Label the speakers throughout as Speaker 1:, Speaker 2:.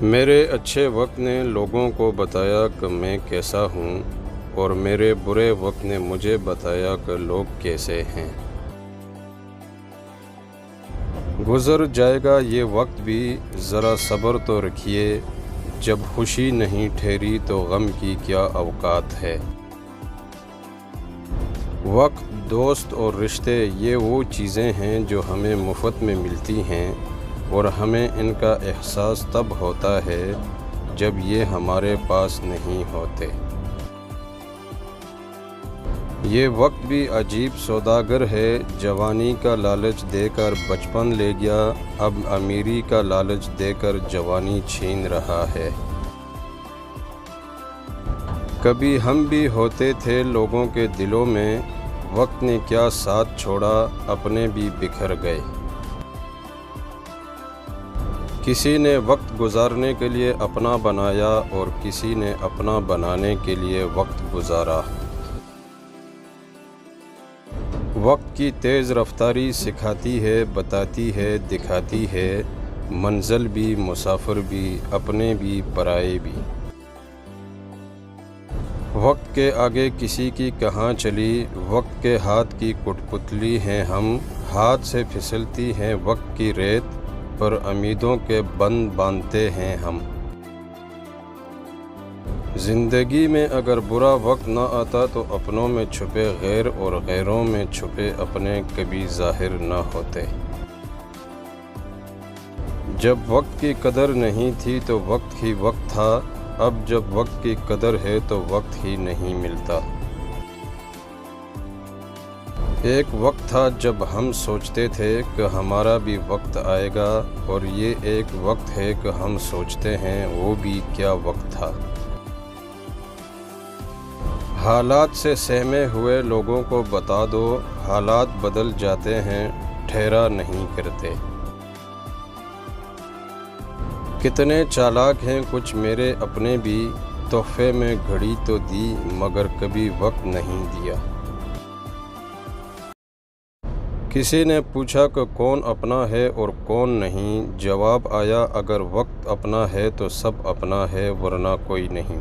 Speaker 1: میرے اچھے وقت نے لوگوں کو بتایا کہ میں کیسا ہوں، اور میرے برے وقت نے مجھے بتایا کہ لوگ کیسے ہیں۔ گزر جائے گا یہ وقت بھی، ذرا صبر تو رکھیے، جب خوشی نہیں ٹھہری تو غم کی کیا اوقات ہے۔ وقت، دوست اور رشتے یہ وہ چیزیں ہیں جو ہمیں مفت میں ملتی ہیں، اور ہمیں ان کا احساس تب ہوتا ہے جب یہ ہمارے پاس نہیں ہوتے۔ یہ وقت بھی عجیب سوداگر ہے، جوانی کا لالچ دے کر بچپن لے گیا، اب امیری کا لالچ دے کر جوانی چھین رہا ہے۔ کبھی ہم بھی ہوتے تھے لوگوں کے دلوں میں، وقت نے کیا ساتھ چھوڑا، اپنے بھی بکھر گئے۔ کسی نے وقت گزارنے کے لیے اپنا بنایا، اور کسی نے اپنا بنانے کے لیے وقت گزارا۔ وقت کی تیز رفتاری سکھاتی ہے، بتاتی ہے، دکھاتی ہے، منزل بھی، مسافر بھی، اپنے بھی، پرائے بھی۔ وقت کے آگے کسی کی کہاں چلی، وقت کے ہاتھ کی کٹ پتلی ہیں ہم، ہاتھ سے پھسلتی ہیں وقت کی ریت، پر امیدوں کے بند باندھتے ہیں ہم۔ زندگی میں اگر برا وقت نہ آتا تو اپنوں میں چھپے غیر اور غیروں میں چھپے اپنے کبھی ظاہر نہ ہوتے۔ جب وقت کی قدر نہیں تھی تو وقت ہی وقت تھا، اب جب وقت کی قدر ہے تو وقت ہی نہیں ملتا۔ ایک وقت تھا جب ہم سوچتے تھے کہ ہمارا بھی وقت آئے گا، اور یہ ایک وقت ہے کہ ہم سوچتے ہیں وہ بھی کیا وقت تھا۔ حالات سے سہمے ہوئے لوگوں کو بتا دو، حالات بدل جاتے ہیں، ٹھہرا نہیں کرتے۔ کتنے چالاک ہیں کچھ میرے اپنے بھی، تحفے میں گھڑی تو دی مگر کبھی وقت نہیں دیا۔ کسی نے پوچھا کہ کون اپنا ہے اور کون نہیں، جواب آیا اگر وقت اپنا ہے تو سب اپنا ہے، ورنہ کوئی نہیں۔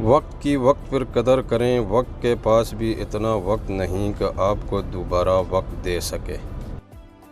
Speaker 1: وقت کی وقت پر قدر کریں، وقت کے پاس بھی اتنا وقت نہیں کہ آپ کو دوبارہ وقت دے سکے۔